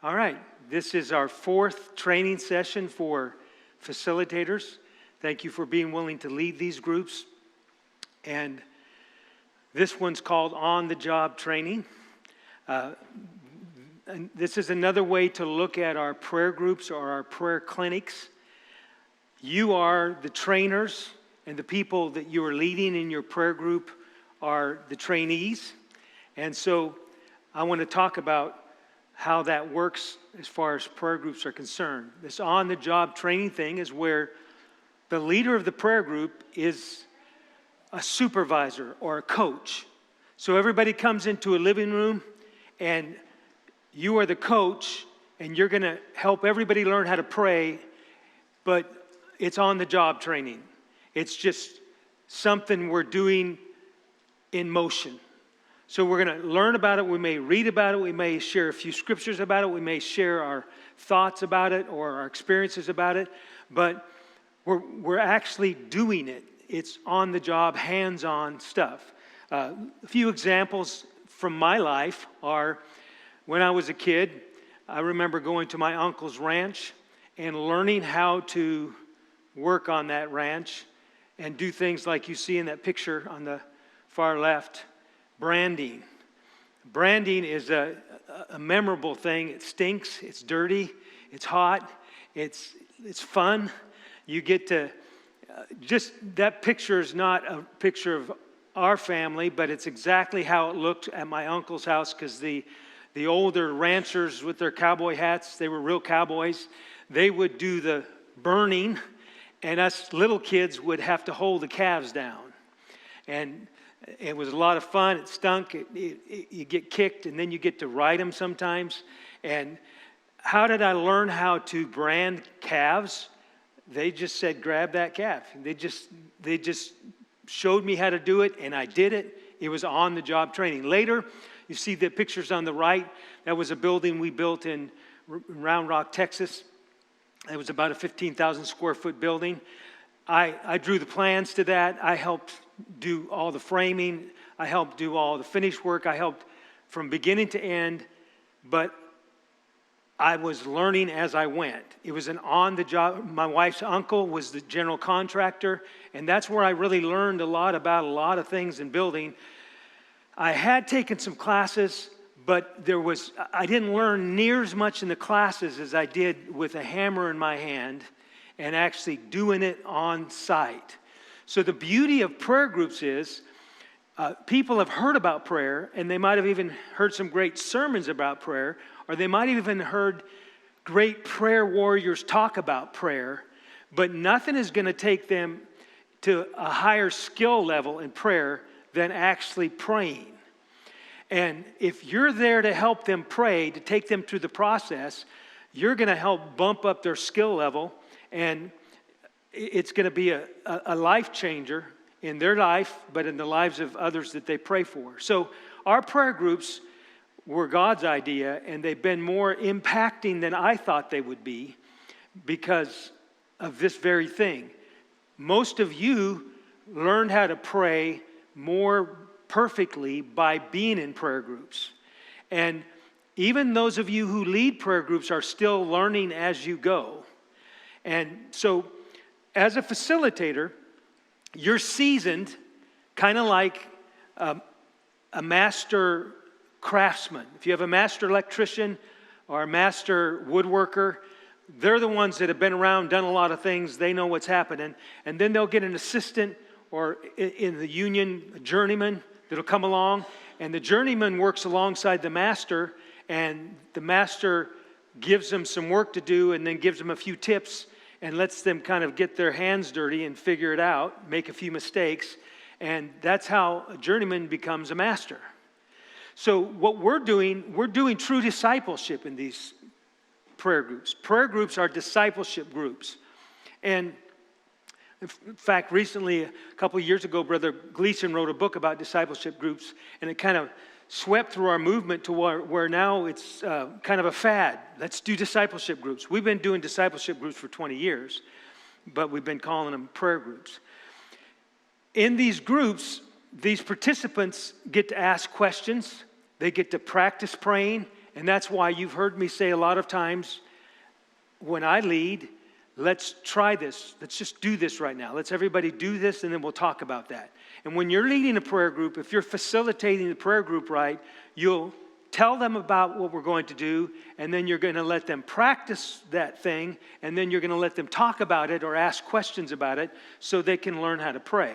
All right, this is our fourth training session for facilitators. Thank you for being willing to lead these groups. And this one's called On-the-Job Training. And this is another way to look at our prayer groups or our prayer clinics. You are the trainers, and the people that you are leading in your prayer group are the trainees. And so I want to talk about how that works as far as prayer groups are concerned. This on-the-job training thing is where the leader of the prayer group is a supervisor or a coach. So everybody comes into a living room and you are the coach and you're going to help everybody learn how to pray, but it's on-the-job training. It's just something we're doing in motion. So we're going to learn about it. We may read about it. We may share a few scriptures about it. We may share our thoughts about it or our experiences about it. But we're actually doing it. It's on-the-job, hands-on stuff. A few examples from my life are when I was a kid, I remember going to my uncle's ranch and learning how to work on that ranch and do things like you see in that picture on the far left. Branding. Branding is a memorable thing. It stinks. It's dirty. It's hot. It's fun. You get to just that picture is not a picture of our family, but it's exactly how it looked at my uncle's house because the older ranchers with their cowboy hats, they were real cowboys. They would do the burning, and us little kids would have to hold the calves down. And it was a lot of fun. It stunk. You get kicked, and then you get to ride them sometimes. And how did I learn how to brand calves? They just said, grab that calf. They just showed me how to do it, and I did it. It was on-the-job training. Later, you see the pictures on the right. That was a building we built in Round Rock, Texas. It was about a 15,000 square foot building. I drew the plans to that. I helped do all the framing. I helped do all the finish work. I helped from beginning to end, but I was learning as I went. It was an on-the-job. My wife's uncle was the general contractor, and that's where I really learned a lot about a lot of things in building. I had taken some classes, but I didn't learn near as much in the classes as I did with a hammer in my hand and actually doing it on site. So the beauty of prayer groups is people have heard about prayer, and they might have even heard some great sermons about prayer, or they might have even heard great prayer warriors talk about prayer, but nothing is going to take them to a higher skill level in prayer than actually praying. And if you're there to help them pray, to take them through the process, you're going to help bump up their skill level, and it's going to be a life changer in their life, but in the lives of others that they pray for. So our prayer groups were God's idea, and they've been more impacting than I thought they would be because of this very thing. Most of you learned how to pray more perfectly by being in prayer groups. And even those of you who lead prayer groups are still learning as you go. And so as a facilitator, you're seasoned kind of like a master craftsman. If you have a master electrician or a master woodworker, they're the ones that have been around, done a lot of things. They know what's happening. And then they'll get an assistant or in the union, a journeyman that'll come along. And the journeyman works alongside the master, and the master gives them some work to do and then gives them a few tips and lets them kind of get their hands dirty and figure it out, make a few mistakes. And that's how a journeyman becomes a master. So what we're doing true discipleship in these prayer groups. Prayer groups are discipleship groups. And in fact, recently, a couple of years ago, Brother Gleason wrote a book about discipleship groups, and it kind of swept through our movement to where now it's kind of a fad. Let's do discipleship groups. We've been doing discipleship groups for 20 years, but we've been calling them prayer groups. In these groups, these participants get to ask questions, they get to practice praying, And that's why you've heard me say a lot of times when I lead, let's try this. Let's just do this right now. Let's everybody do this, and then we'll talk about that. And when you're leading a prayer group, if you're facilitating the prayer group right, you'll tell them about what we're going to do, and then you're going to let them practice that thing, and then you're going to let them talk about it or ask questions about it so they can learn how to pray.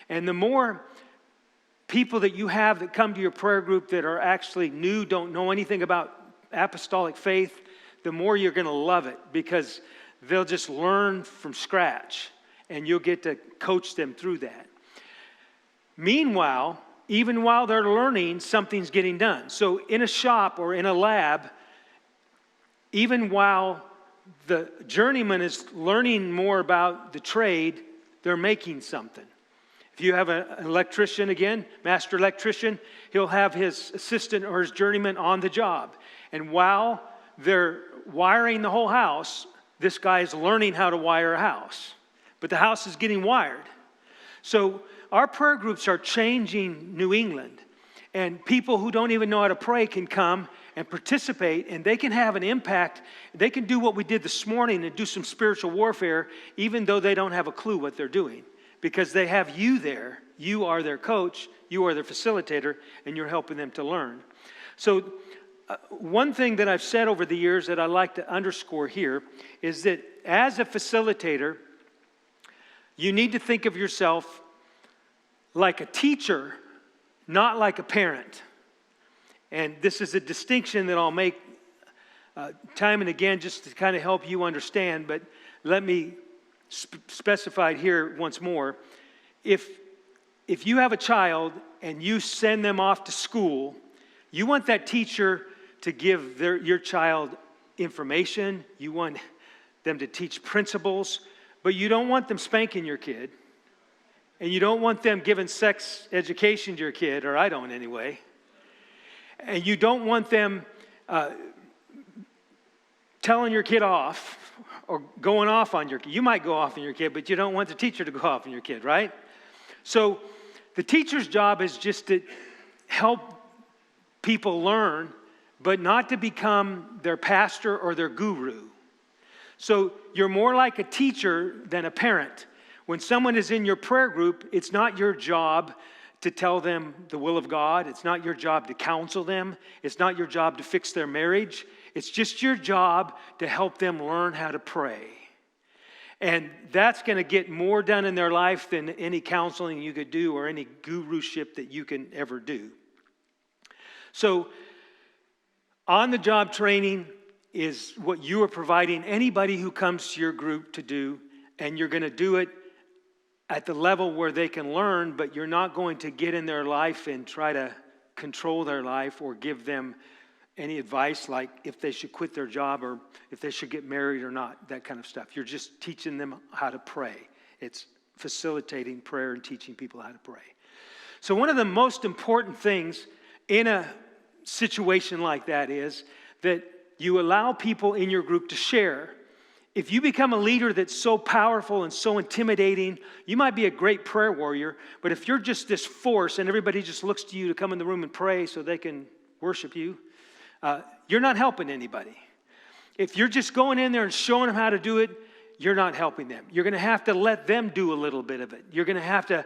And the more people that you have that come to your prayer group that are actually new, don't know anything about apostolic faith, the more you're going to love it, because they'll just learn from scratch, and you'll get to coach them through that. Meanwhile, even while they're learning, something's getting done. So in a shop or in a lab, even while the journeyman is learning more about the trade, they're making something. If you have an electrician, again, master electrician, he'll have his assistant or his journeyman on the job. And while they're wiring the whole house, this guy is learning how to wire a house. But the house is getting wired. So our prayer groups are changing New England. And people who don't even know how to pray can come and participate, and they can have an impact. They can do what we did this morning and do some spiritual warfare, even though they don't have a clue what they're doing. Because they have you there. You are their coach. You are their facilitator, and you're helping them to learn. So one thing that I've said over the years that I like to underscore here is that as a facilitator, you need to think of yourself like a teacher, not like a parent. And this is a distinction that I'll make time and again just to kind of help you understand, but let me specify it here once more. If you have a child and you send them off to school, you want that teacher to give your child information. You want them to teach principles, but you don't want them spanking your kid. And you don't want them giving sex education to your kid, or I don't anyway. And you don't want them telling your kid off or going off on your kid. You might go off on your kid, but you don't want the teacher to go off on your kid, right? So the teacher's job is just to help people learn, but not to become their pastor or their guru. So you're more like a teacher than a parent. When someone is in your prayer group, it's not your job to tell them the will of God. It's not your job to counsel them. It's not your job to fix their marriage. It's just your job to help them learn how to pray. And that's going to get more done in their life than any counseling you could do or any guruship that you can ever do. So on-the-job training is what you are providing anybody who comes to your group to do, and you're going to do it at the level where they can learn, but you're not going to get in their life and try to control their life or give them any advice like if they should quit their job or if they should get married or not, that kind of stuff. You're just teaching them how to pray. It's facilitating prayer and teaching people how to pray. So one of the most important things in a situation like that is that you allow people in your group to share. If you become a leader that's so powerful and so intimidating, you might be a great prayer warrior, but if you're just this force and everybody just looks to you to come in the room and pray so they can worship you, you're not helping anybody. If you're just going in there and showing them how to do it, you're not helping them. You're going to have to let them do a little bit of it. You're going to have to,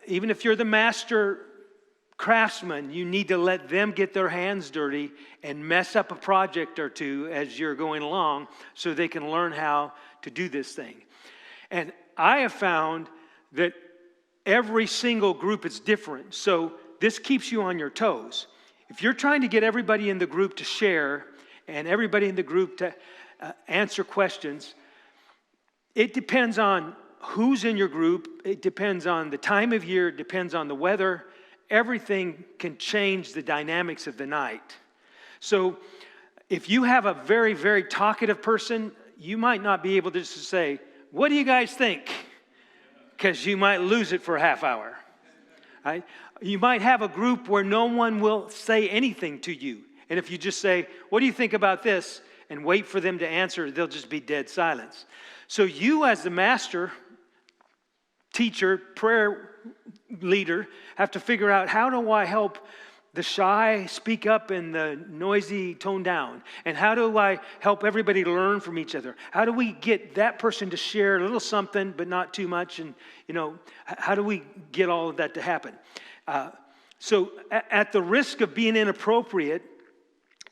even if you're the master craftsman, you need to let them get their hands dirty and mess up a project or two as you're going along so they can learn how to do this thing. And I have found that every single group is different, so this keeps you on your toes. If you're trying to get everybody in the group to share and everybody in the group to answer questions, it depends on who's in your group. It depends on the time of year. It depends on the weather. Everything can change the dynamics of the night. So if you have a very, very talkative person, you might not be able to just say, "What do you guys think?" Because you might lose it for a half hour. Right? You might have a group where no one will say anything to you. And if you just say, "What do you think about this?" and wait for them to answer, they'll just be dead silence. So you as the master, teacher, prayer leader, have to figure out, how do I help the shy speak up and the noisy tone down? And how do I help everybody learn from each other? How do we get that person to share a little something, but not too much? And, how do we get all of that to happen? So at the risk of being inappropriate,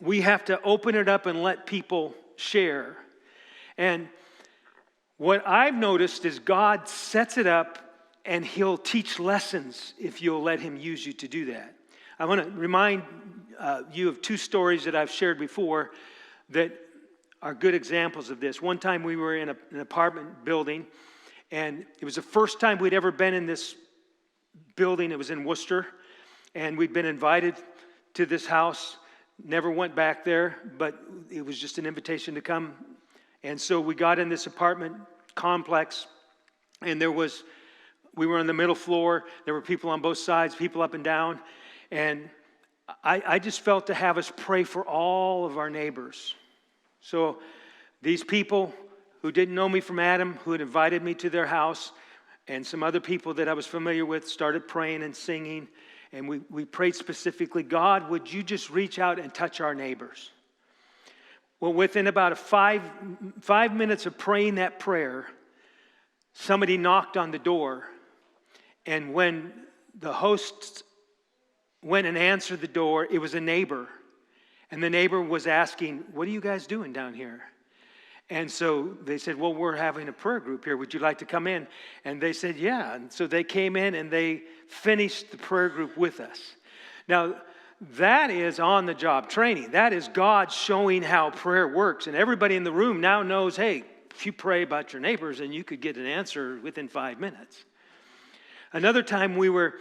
we have to open it up and let people share. And what I've noticed is God sets it up and He'll teach lessons if you'll let Him use you to do that. I want to remind you of two stories that I've shared before that are good examples of this. One time we were in an apartment building, and it was the first time we'd ever been in this building. It was in Worcester, and we'd been invited to this house. Never went back there, but it was just an invitation to come. And so we got in this apartment complex, and we were on the middle floor. There were people on both sides, people up and down. And I just felt to have us pray for all of our neighbors. So these people who didn't know me from Adam, who had invited me to their house, and some other people that I was familiar with started praying and singing. And we prayed specifically, God, would you just reach out and touch our neighbors? Well, within about 5 minutes of praying that prayer, somebody knocked on the door. And when the host went and answered the door, it was a neighbor. And the neighbor was asking, what are you guys doing down here? And so they said, well, we're having a prayer group here. Would you like to come in? And they said, yeah. And so they came in and they finished the prayer group with us. Now, that is on-the-job training. That is God showing how prayer works. And everybody in the room now knows, hey, if you pray about your neighbors, and you could get an answer within 5 minutes. Another time we were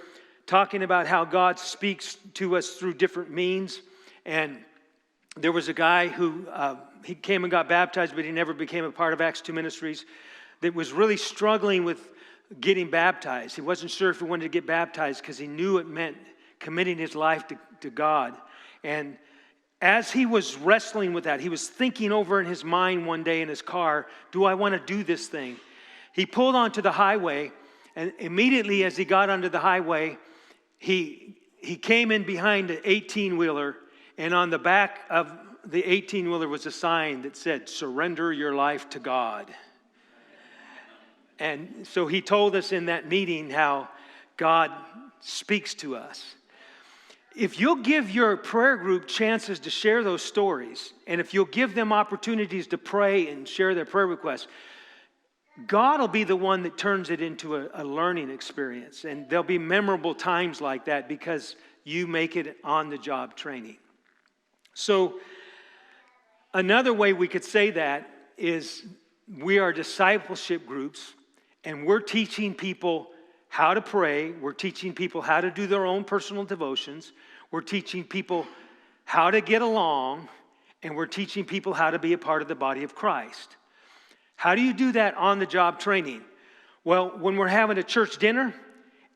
talking about how God speaks to us through different means. And there was a guy who, he came and got baptized, but he never became a part of II Ministries, that was really struggling with getting baptized. He wasn't sure if he wanted to get baptized because he knew it meant committing his life to God. And as he was wrestling with that, he was thinking over in his mind one day in his car, do I want to do this thing? He pulled onto the highway, and immediately as he got onto the highway, he came in behind an 18-wheeler, and on the back of the 18-wheeler was a sign that said, surrender your life to God. And so he told us in that meeting how God speaks to us. If you'll give your prayer group chances to share those stories, and if you'll give them opportunities to pray and share their prayer requests, God will be the one that turns it into a learning experience. And there'll be memorable times like that because you make it on-the-job training. So another way we could say that is we are discipleship groups, and we're teaching people how to pray. We're teaching people how to do their own personal devotions. We're teaching people how to get along, and we're teaching people how to be a part of the body of Christ. How do you do that on-the-job training? Well, when we're having a church dinner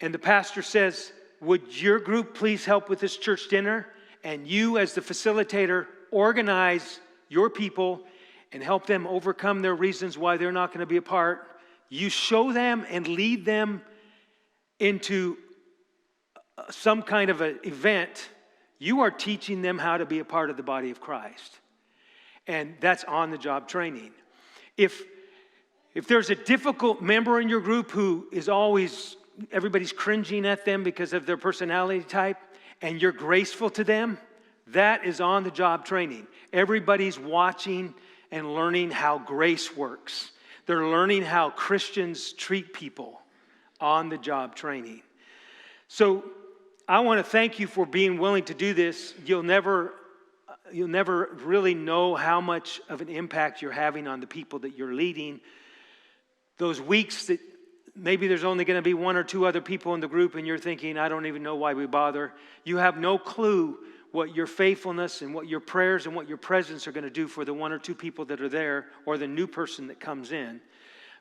and the pastor says, would your group please help with this church dinner? And you as the facilitator organize your people and help them overcome their reasons why they're not going to be a part. You show them and lead them into some kind of an event. You are teaching them how to be a part of the body of Christ. And that's on-the-job training. If there's a difficult member in your group who is always, everybody's cringing at them because of their personality type, and you're graceful to them, that is on-the-job training. Everybody's watching and learning how grace works. They're learning how Christians treat people. On-the-job training. So I want to thank you for being willing to do this. You'll never really know how much of an impact you're having on the people that you're leading. Those weeks that maybe there's only going to be one or two other people in the group and you're thinking, I don't even know why we bother. You have no clue what your faithfulness and what your prayers and what your presence are going to do for the one or two people that are there or the new person that comes in.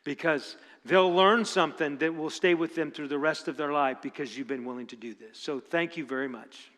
Because they'll learn something that will stay with them through the rest of their life because you've been willing to do this. So thank you very much.